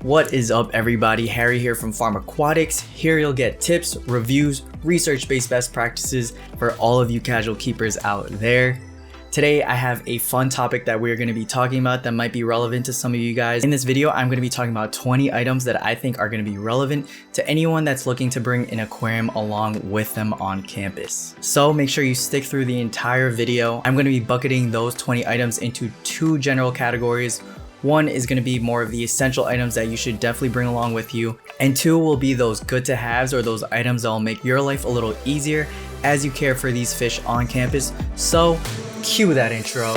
What is up, everybody? Harry here from Pharmaquatics. Here you'll get tips, reviews, research-based best practices for all of you casual keepers out there. Today I have a fun topic that we're going to be talking about that might be relevant to some of you guys. In this video, I'm going to be talking about 20 items that I think are going to be relevant to anyone that's looking to bring an aquarium along with them on campus. So make sure you stick through the entire video. I'm going to be bucketing those 20 items into two general categories. One is going to be more of the essential items that you should definitely bring along with you. And two will be those good to haves, or those items that will make your life a little easier as you care for these fish on campus. So cue that intro.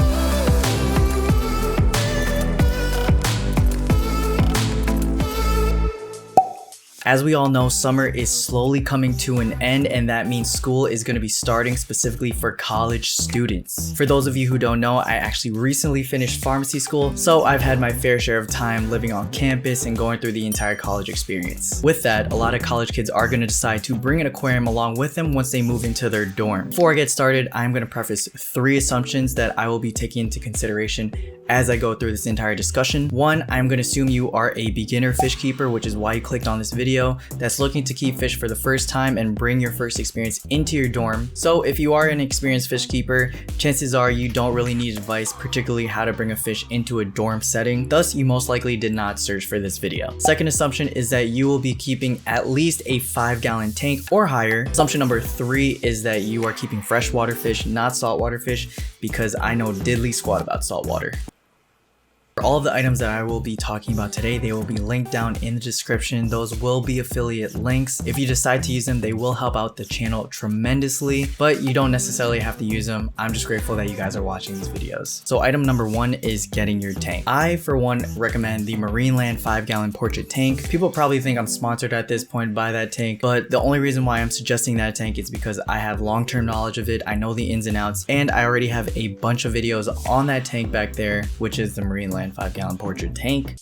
As we all know, summer is slowly coming to an end, and that means school is going to be starting specifically for college students. For those of you who don't know, I actually recently finished pharmacy school, so I've had my fair share of time living on campus and going through the entire college experience. With that, a lot of college kids are going to decide to bring an aquarium along with them once they move into their dorm. Before I get started, I'm going to preface 3 assumptions that I will be taking into consideration as I go through this entire discussion. 1, I'm going to assume you are a beginner fish keeper, which is why you clicked on this video, that's looking to keep fish for the first time and bring your first experience into your dorm. So if you are an experienced fish keeper, chances are you don't really need advice, particularly how to bring a fish into a dorm setting. Thus, you most likely did not search for this video. Second assumption is that you will be keeping at least a 5-gallon tank or higher. Assumption number 3 is that you are keeping freshwater fish, not saltwater fish, because I know diddly squat about saltwater. All of the items that I will be talking about today, they will be linked down in the description. Those will be affiliate links. If you decide to use them, they will help out the channel tremendously, but you don't necessarily have to use them. I'm just grateful that you guys are watching these videos. So item number 1 is getting your tank. I, for one, recommend the MarineLand 5-gallon portrait tank. People probably think I'm sponsored at this point by that tank, but the only reason why I'm suggesting that tank is because I have long-term knowledge of it. I know the ins and outs, and I already have a bunch of videos on that tank back there, which is the MarineLand 5-gallon portrait tank.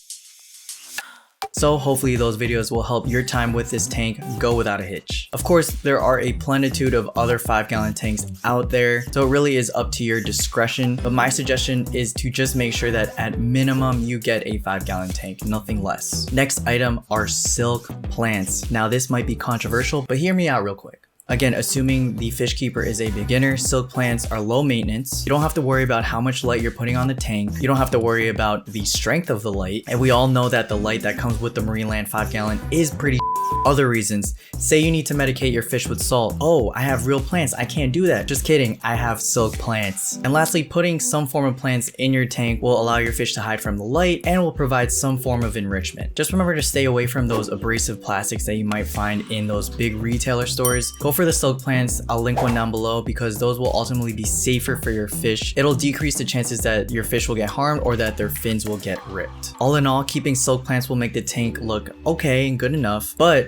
So hopefully those videos will help your time with this tank go without a hitch. Of course, there are a plenitude of other 5-gallon tanks out there, so it really is up to your discretion, but my suggestion is to just make sure that at minimum you get a 5-gallon tank, nothing less. Next item are silk plants. Now this might be controversial, but hear me out real quick. Again, assuming the fish keeper is a beginner, silk plants are low maintenance. You don't have to worry about how much light you're putting on the tank. You don't have to worry about the strength of the light. And we all know that the light that comes with the MarineLand 5-gallon is pretty. Other reasons, say you need to medicate your fish with salt. Oh, I have real plants, I can't do that. Just kidding, I have silk plants. And lastly, putting some form of plants in your tank will allow your fish to hide from the light and will provide some form of enrichment. Just remember to stay away from those abrasive plastics that you might find in those big retailer stores. Go for the silk plants. I'll link one down below because those will ultimately be safer for your fish. It'll decrease the chances that your fish will get harmed or that their fins will get ripped. All in all, keeping silk plants will make the tank look okay and good enough, but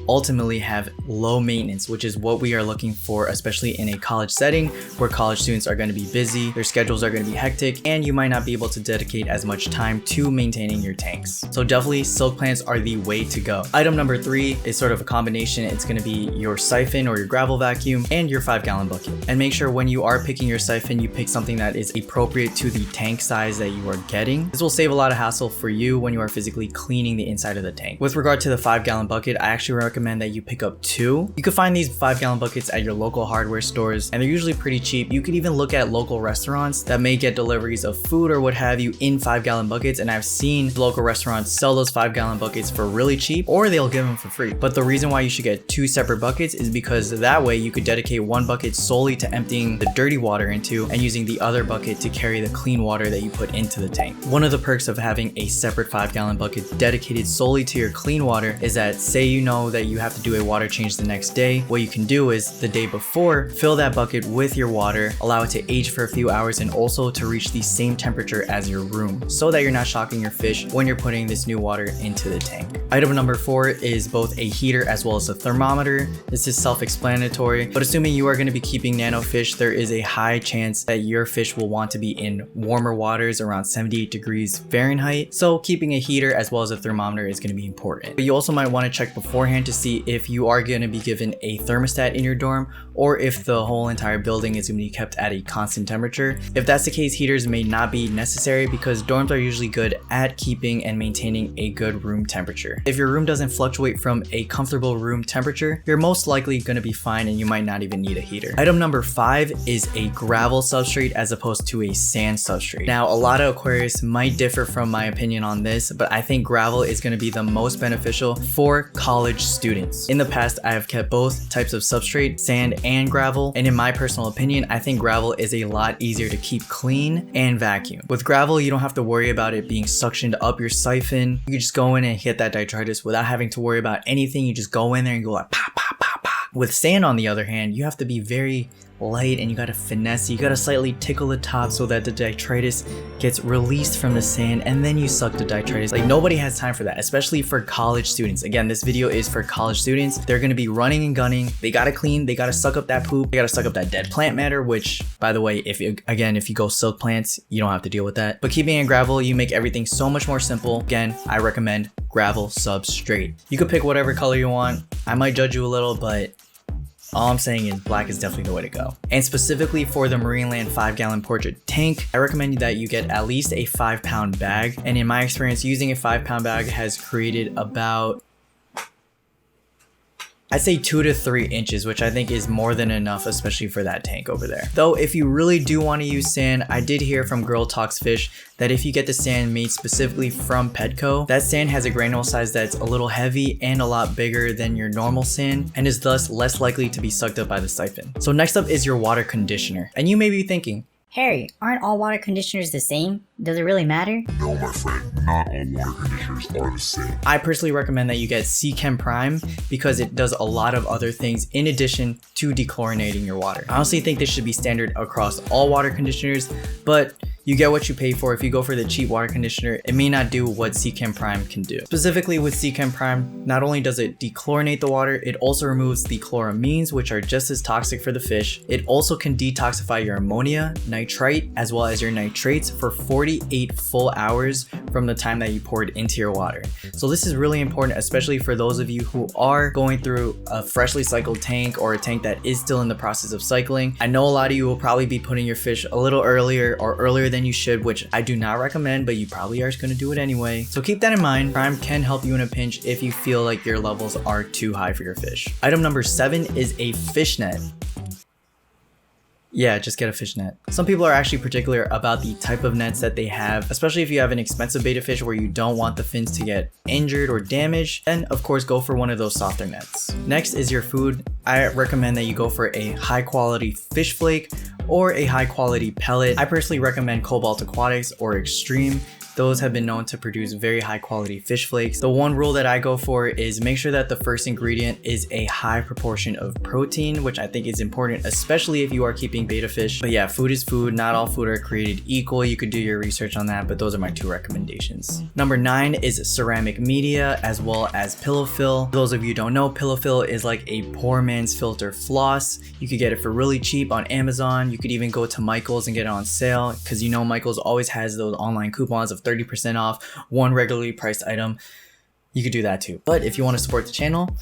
ultimately have low maintenance, which is what we are looking for, especially in a college setting where college students are going to be busy, their schedules are going to be hectic, and you might not be able to dedicate as much time to maintaining your tanks. So definitely silk plants are the way to go. Item number 3 is sort of a combination. It's going to be your siphon or your gravel vacuum and your 5-gallon bucket. And make sure when you are picking your siphon, you pick something that is appropriate to the tank size that you are getting. This will save a lot of hassle for you when you are physically cleaning the inside of the tank. With regard to the 5-gallon bucket, I actually recommend that you pick up 2. You can find these 5-gallon buckets at your local hardware stores, and they're usually pretty cheap. You could even look at local restaurants that may get deliveries of food or what have you in 5-gallon buckets, and I've seen local restaurants sell those 5-gallon buckets for really cheap, or they'll give them for free. But the reason why you should get 2 separate buckets is because that way you could dedicate one bucket solely to emptying the dirty water into and using the other bucket to carry the clean water that you put into the tank. One of the perks of having a separate 5-gallon bucket dedicated solely to your clean water is that, say you know that you have to do a water change the next day, what you can do is the day before, fill that bucket with your water, allow it to age for a few hours, and also to reach the same temperature as your room, so that you're not shocking your fish when you're putting this new water into the tank. Item number 4 is both a heater as well as a thermometer. This is self-explanatory, but assuming you are going to be keeping nano fish, there is a high chance that your fish will want to be in warmer waters around 78 degrees Fahrenheit. So keeping a heater as well as a thermometer is going to be important. But you also might want to check beforehand to see if you are going to be given a thermostat in your dorm or if the whole entire building is going to be kept at a constant temperature. If that's the case, heaters may not be necessary because dorms are usually good at keeping and maintaining a good room temperature. If your room doesn't fluctuate from a comfortable room temperature, you're most likely going to be fine and you might not even need a heater. Item number 5 is a gravel substrate as opposed to a sand substrate. Now, a lot of aquarists might differ from my opinion on this, but I think gravel is going to be the most beneficial for college students. In the past, I have kept both types of substrate, sand and gravel, and in my personal opinion, I think gravel is a lot easier to keep clean and vacuum. With gravel, you don't have to worry about it being suctioned up your siphon. You just go in and hit that detritus without having to worry about anything. You just go in there and go like pop, pop, pop, pop. With sand, on the other hand, you have to be very light and you gotta finesse. You gotta slightly tickle the top so that the detritus gets released from the sand, and then you suck the detritus. Like, nobody has time for that, especially for college students. Again, this video is for college students. They're gonna be running and gunning. They gotta clean, they gotta suck up that poop, they gotta suck up that dead plant matter, which, by the way, if you go silk plants, you don't have to deal with that. But keeping in gravel, you make everything so much more simple. Again, I recommend gravel substrate. You could pick whatever color you want. I might judge you a little, but all I'm saying is black is definitely the way to go. And specifically for the MarineLand 5-gallon portrait tank, I recommend that you get at least a 5-pound bag. And in my experience, using a 5-pound bag has created about, I'd say 2 to 3 inches, which I think is more than enough, especially for that tank over there. Though if you really do want to use sand, I did hear from Girl Talks Fish that if you get the sand made specifically from Petco, that sand has a granule size that's a little heavy and a lot bigger than your normal sand and is thus less likely to be sucked up by the siphon. So next up is your water conditioner. And you may be thinking, Harry, aren't all water conditioners the same? Does it really matter? No, my friend, not all water conditioners are the same. I personally recommend that you get Chem Prime because it does a lot of other things in addition to dechlorinating your water. I honestly think this should be standard across all water conditioners, but you get what you pay for. If you go for the cheap water conditioner, it may not do what Chem Prime can do. Specifically with Chem Prime, not only does it dechlorinate the water, it also removes the chloramines, which are just as toxic for the fish. It also can detoxify your ammonia, nitrite, as well as your nitrates for 48 full hours from the time that you pour it into your water. So this is really important, especially for those of you who are going through a freshly cycled tank or a tank that is still in the process of cycling. I know a lot of you will probably be putting your fish a little earlier or earlier than you should, which I do not recommend, but you probably are going to do it anyway. So keep that in mind. Prime can help you in a pinch if you feel like your levels are too high for your fish. Item number 7 is a fishnet. Yeah, just get a fishnet. Some people are actually particular about the type of nets that they have, especially if you have an expensive betta fish where you don't want the fins to get injured or damaged, then of course go for one of those softer nets. Next is your food. I recommend that you go for a high quality fish flake or a high quality pellet. I personally recommend Cobalt Aquatics or Extreme. Those have been known to produce very high quality fish flakes. The one rule that I go for is make sure that the first ingredient is a high proportion of protein, which I think is important, especially if you are keeping betta fish. But yeah, food is food. Not all food are created equal. You could do your research on that, but those are my 2 recommendations. Number 9 is ceramic media as well as pillow fill. For those of you who don't know, pillow fill is like a poor man's filter floss. You could get it for really cheap on Amazon. You could even go to Michael's and get it on sale because you know Michael's always has those online coupons of 30% off one regularly priced item. You could do that too. But if you want to support the channel,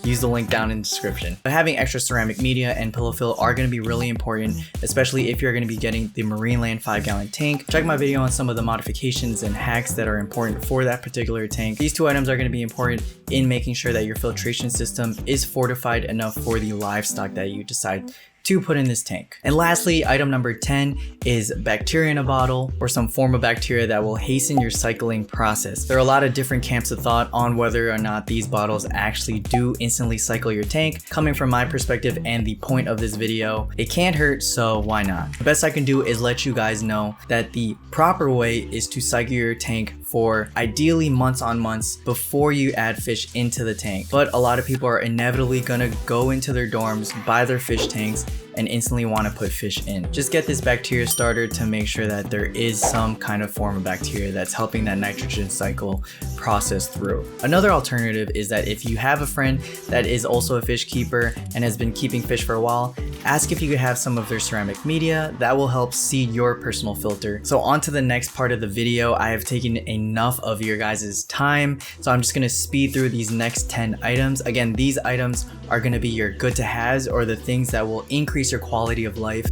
use the link down in the description. But having extra ceramic media and pillow fill are going to be really important, especially if you're going to be getting the MarineLand 5-gallon tank. Check my video on some of the modifications and hacks that are important for that particular tank. These 2 items are going to be important in making sure that your filtration system is fortified enough for the livestock that you decide to put in this tank. And lastly, item number 10 is bacteria in a bottle or some form of bacteria that will hasten your cycling process. There are a lot of different camps of thought on whether or not these bottles actually do instantly cycle your tank. Coming from my perspective and the point of this video, it can't hurt, so why not? The best I can do is let you guys know that the proper way is to cycle your tank for ideally months on months before you add fish into the tank. But a lot of people are inevitably gonna go into their dorms, buy their fish tanks, and instantly want to put fish in. Just get this bacteria starter to make sure that there is some kind of form of bacteria that's helping that nitrogen cycle process through. Another alternative is that if you have a friend that is also a fish keeper and has been keeping fish for a while, Ask if you could have some of their ceramic media. That will help seed your personal filter. So on to the next part of the video. I have taken enough of your guys' time, so I'm just gonna speed through these next 10 items. Again, these items are gonna be your good to haves or the things that will increase your quality of life.